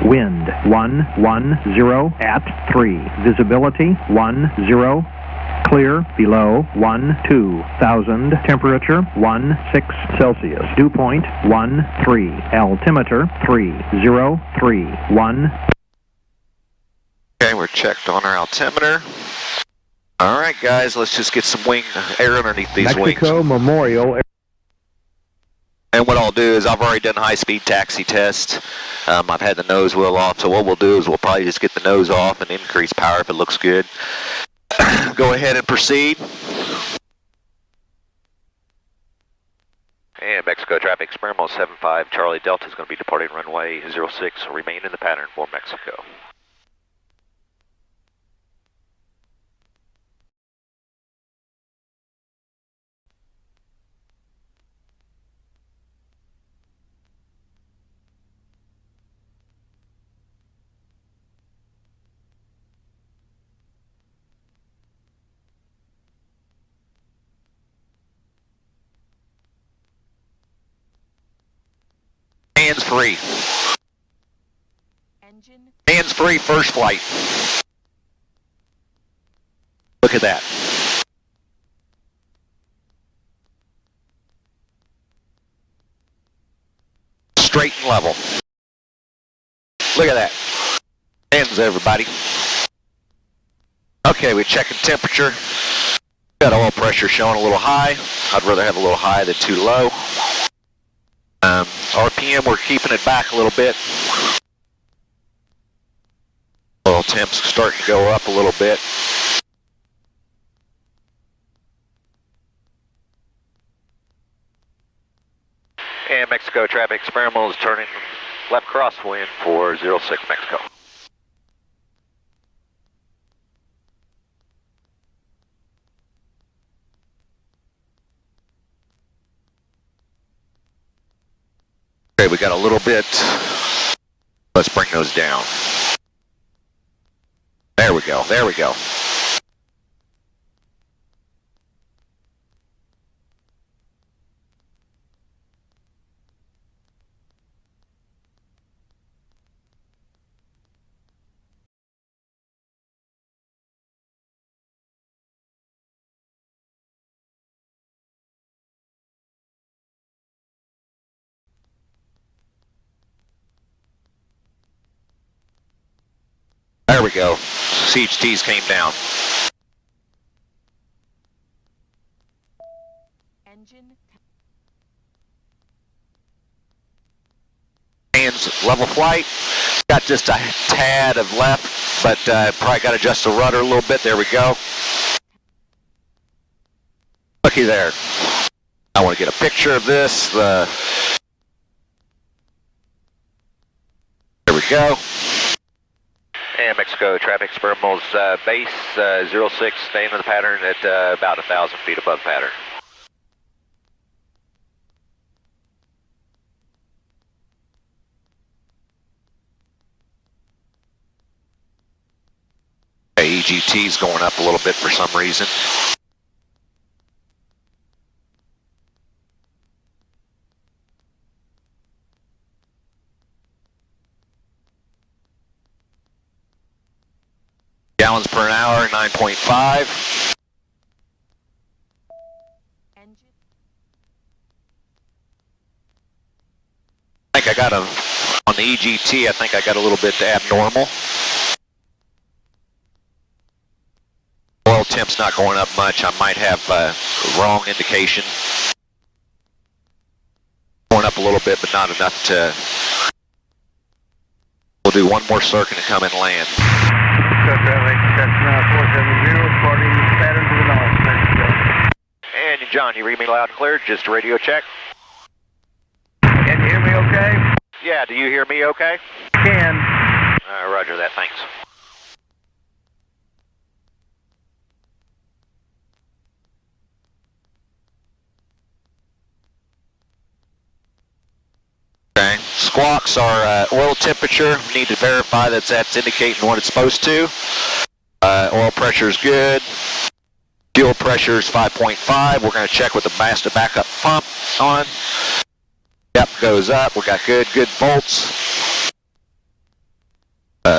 Wind 110 at 3. Visibility 10. Clear below 12,000. Temperature 16 Celsius. Dew point 13. Altimeter 3031. Okay, we're checked on our altimeter. All right, guys, let's just get some wing air underneath these Mexico wings. Memorial. And what I'll do is I've already done high-speed taxi tests. I've had the nose wheel off, so what we'll do is we'll probably just get the nose off and increase power if it looks good. Go ahead and proceed. And Mexico traffic, Experimental 75 Charlie Delta is going to be departing runway 06. Remain in the pattern for Mexico. Hands free. Engine. Hands free, first flight. Look at that. Straight and level. Look at that. Hands, everybody. Okay, we're checking temperature. Got oil pressure showing a little high. I'd rather have a little high than too low. RPM, we're keeping it back a little bit. Oil temps starting to go up a little bit. And Mexico traffic, Experimental is turning left crosswind for 06 Mexico. Okay, we got a little bit. Let's bring those down. There we go, there we go. There we go. CHTs came down. Engine. Hands level flight. Got just a tad of left, but probably got to adjust the rudder a little bit. There we go. Looky there. I want to get a picture of this. There we go. And Mexico traffic, Experimental's base 06, staying in the pattern at about 1,000 feet above pattern. Okay, EGT's going up a little bit for some reason. Gallons per hour, 9.5. Engine. I think I got on the EGT, I think I got a little bit abnormal. Oil temp's not going up much. I might have wrong indication. Going up a little bit, but not enough to... We'll do one more circuit and come and land. And John, you read me loud and clear? Just a radio check. Can you hear me okay? Yeah, do you hear me okay? Can. Roger that, thanks. Okay, squawks are oil temperature. We need to verify that that's indicating what it's supposed to. Oil pressure is good. Fuel pressure is 5.5. We're going to check with the master backup pump on. Yep, goes up. We got good volts.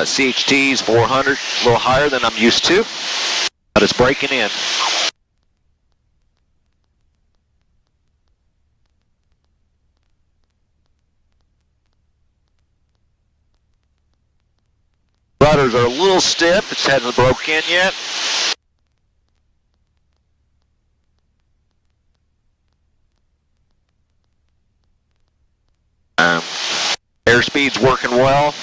CHT's 400, a little higher than I'm used to, but it's breaking in. Rudders are a little stiff, it hasn't broke in yet. Airspeed's working well,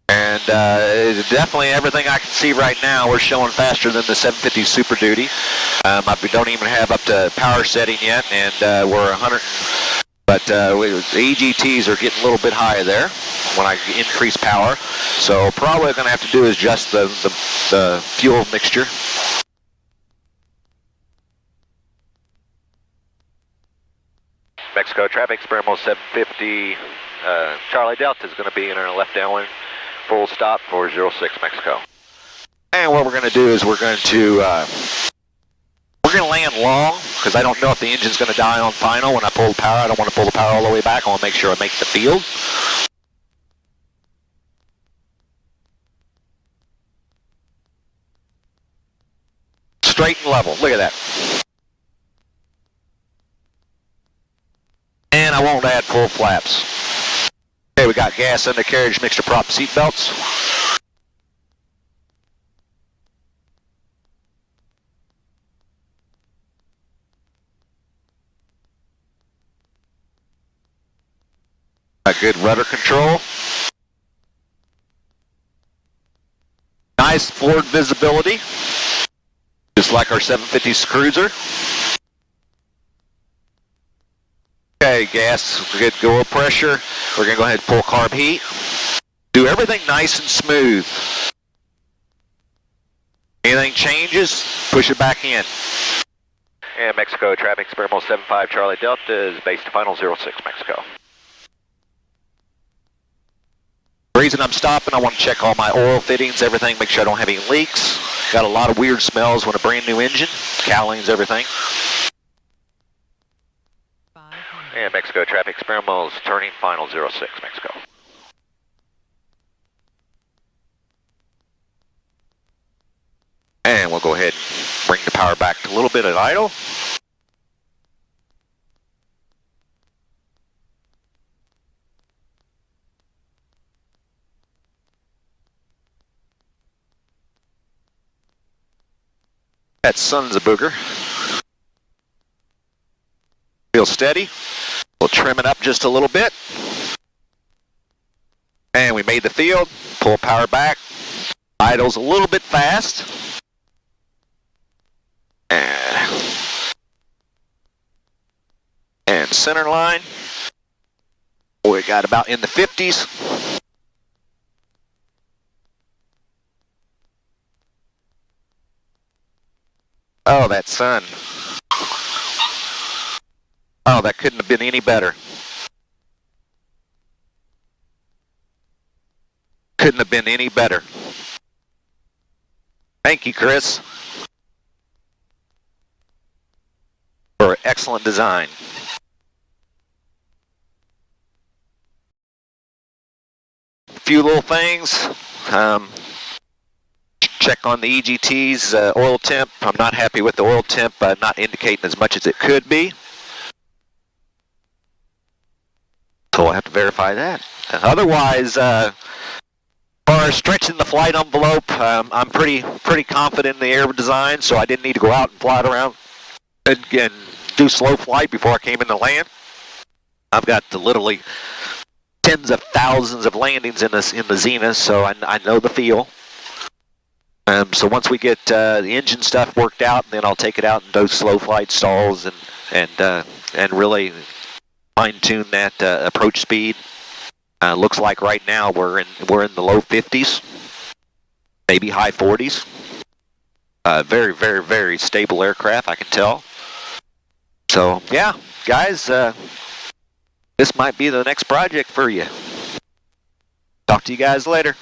and definitely everything I can see right now, we're showing faster than the 750 Super Duty. We don't even have up to power setting yet, and we're 100, but the EGTs are getting a little bit higher there when I increase power. So probably what I'm going to have to do is adjust the fuel mixture. Mexico traffic, Experimental 750, Charlie Delta is going to be in our left downwind, full stop for 06 Mexico. And what we're going to do is we're going to land long, because I don't know if the engine's going to die on final when I pull the power. I don't want to pull the power all the way back. I want to make sure I make the field. Straight and level, look at that. And I won't add full flaps. Okay, we got gas undercarriage mixture prop seat belts. Got good rudder control. Nice forward visibility, just like our 750 Cruzer. Okay, gas, good oil pressure. We're going to go ahead and pull carb heat. Do everything nice and smooth. Anything changes, push it back in. And Mexico traffic, Experimental 75 Charlie Delta is base to final 06 Mexico. The reason I'm stopping, I want to check all my oil fittings, everything, make sure I don't have any leaks. Got a lot of weird smells when a brand new engine, cowlings, everything. And Mexico traffic, Experimental is turning final 06 Mexico. And we'll go ahead and bring the power back to a little bit at idle. That son's a booger. Feel steady. We'll trim it up just a little bit. And we made the field. Pull power back. Idle's a little bit fast. And center line. We got about in the 50s. Oh, that sun. Oh, that couldn't have been any better. Couldn't have been any better. Thank you, Chris, for excellent design. A few little things. Check on the EGT's oil temp. I'm not happy with the oil temp, not indicating as much as it could be. So I'll have to verify that. Otherwise, for stretching the flight envelope, I'm pretty confident in the air design, so I didn't need to go out and fly it around and do slow flight before I came in to land. I've got literally tens of thousands of landings in the Zenith, so I know the feel. So once we get the engine stuff worked out, then I'll take it out and do slow flight stalls and really fine-tune that approach speed. Looks like right now we're in the low 50s, maybe high 40s. Very, very, very stable aircraft, I can tell. So yeah, guys, this might be the next project for you. Talk to you guys later.